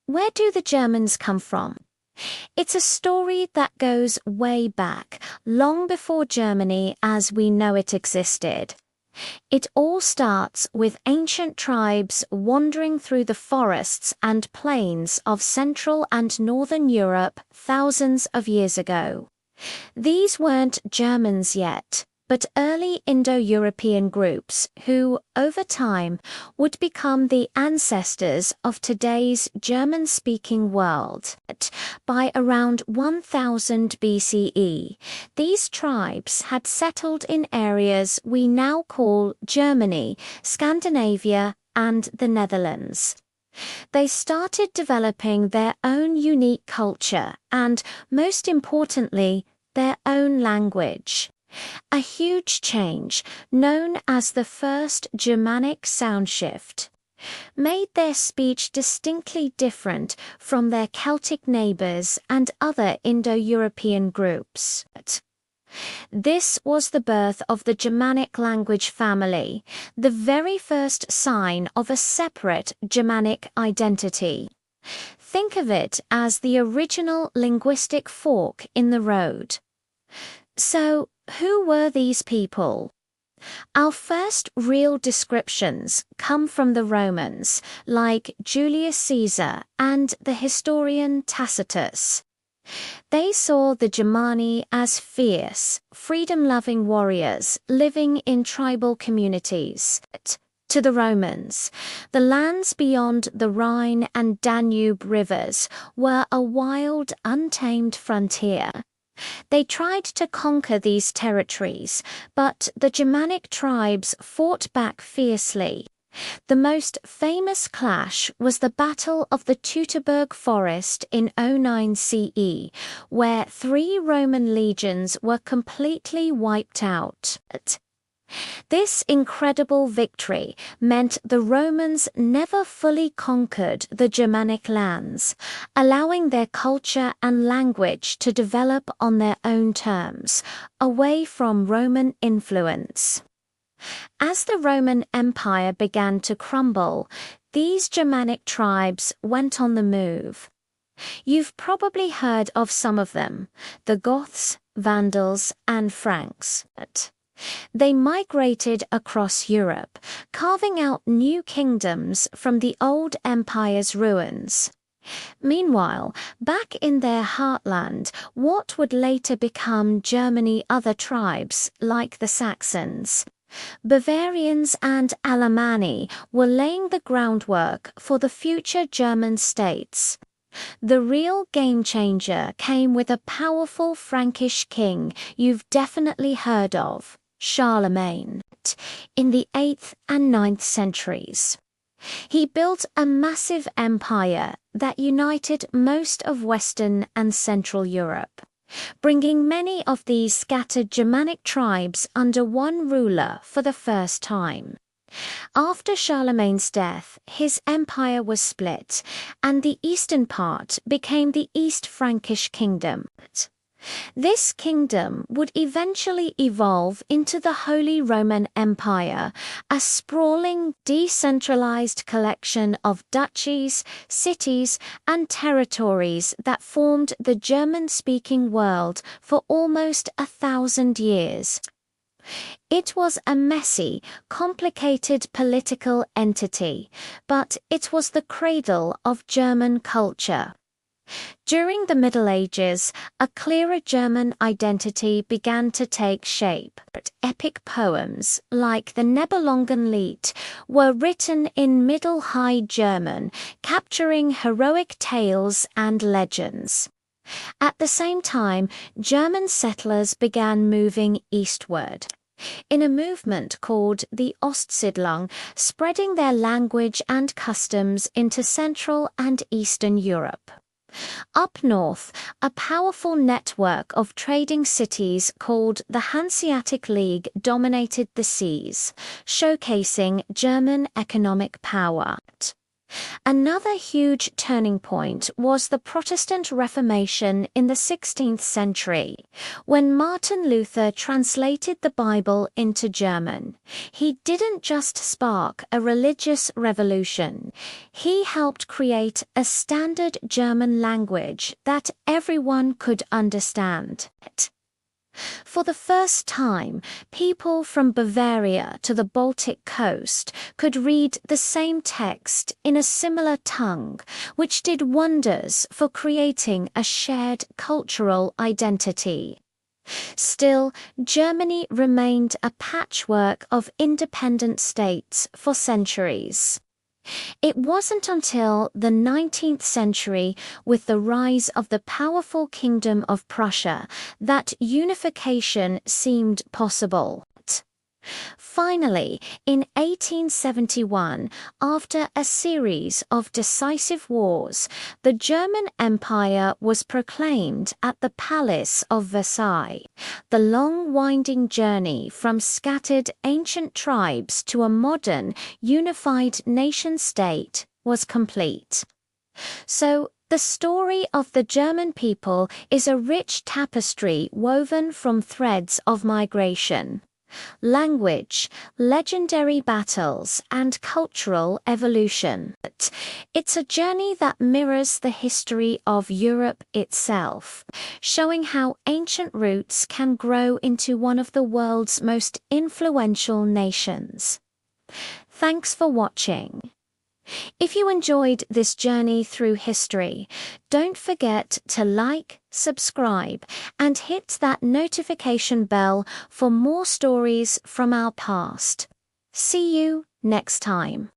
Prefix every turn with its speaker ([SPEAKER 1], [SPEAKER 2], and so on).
[SPEAKER 1] Where do the Germans come from? It's a story that goes way back, long before Germany as we know it existed. It all starts with ancient tribes wandering through the forests and plains of Central and Northern Europe thousands of years ago. These weren't Germans yet, but early Indo-European groups who, over time, would become the ancestors of today's German-speaking world. By around 1000 BCE, these tribes had settled in areas we now call Germany, Scandinavia, and the Netherlands. They started developing their own unique culture and, most importantly, their own language. A huge change, known as the First Germanic Sound Shift, made their speech distinctly different from their Celtic neighbors and other Indo-European groups. This was the birth of the Germanic language family, the very first sign of a separate Germanic identity. Think of it as the original linguistic fork in the road. So, who were these people? Our first real descriptions come from the Romans, like Julius Caesar and the historian Tacitus. They saw the Germani as fierce, freedom-loving warriors living in tribal communities. To the Romans, the lands beyond the Rhine and Danube rivers were a wild, untamed frontier. They tried to conquer these territories, but the Germanic tribes fought back fiercely. The most famous clash was the Battle of the Teutoburg Forest in 09 CE, where 3 Roman legions were completely wiped out. This incredible victory meant the Romans never fully conquered the Germanic lands, allowing their culture and language to develop on their own terms, away from Roman influence. As the Roman Empire began to crumble, these Germanic tribes went on the move. You've probably heard of some of them, the Goths, Vandals, and Franks. They migrated across Europe, carving out new kingdoms from the old empire's ruins. Meanwhile, back in their heartland, what would later become Germany, other tribes, like the Saxons, Bavarians and Alemanni, were laying the groundwork for the future German states. The real game changer came with a powerful Frankish king you've definitely heard of, Charlemagne, in the 8th and 9th centuries. He built a massive empire that united most of Western and Central Europe, bringing many of these scattered Germanic tribes under one ruler for the first time. After Charlemagne's death, his empire was split, and the eastern part became the East Frankish Kingdom. This kingdom would eventually evolve into the Holy Roman Empire, a sprawling, decentralized collection of duchies, cities, and territories that formed the German-speaking world for almost 1,000 years. It was a messy, complicated political entity, but it was the cradle of German culture. During the Middle Ages, a clearer German identity began to take shape. Epic poems, like the Nibelungenlied, were written in Middle High German, capturing heroic tales and legends. At the same time, German settlers began moving eastward, in a movement called the Ostsiedlung, spreading their language and customs into Central and Eastern Europe. Up north, a powerful network of trading cities called the Hanseatic League dominated the seas, showcasing German economic power. Another huge turning point was the Protestant Reformation in the 16th century, when Martin Luther translated the Bible into German. He didn't just spark a religious revolution, he helped create a standard German language that everyone could understand. For the first time, people from Bavaria to the Baltic coast could read the same text in a similar tongue, which did wonders for creating a shared cultural identity. Still, Germany remained a patchwork of independent states for centuries. It wasn't until the 19th century, with the rise of the powerful Kingdom of Prussia, that unification seemed possible. Finally, in 1871, after a series of decisive wars, the German Empire was proclaimed at the Palace of Versailles. The long winding journey from scattered ancient tribes to a modern, unified nation-state was complete. So, the story of the German people is a rich tapestry woven from threads of migration, language, legendary battles, and cultural evolution. It's a journey that mirrors the history of Europe itself, showing how ancient roots can grow into one of the world's most influential nations. Thanks for watching. If you enjoyed this journey through history, don't forget to like, subscribe, and hit that notification bell for more stories from our past. See you next time.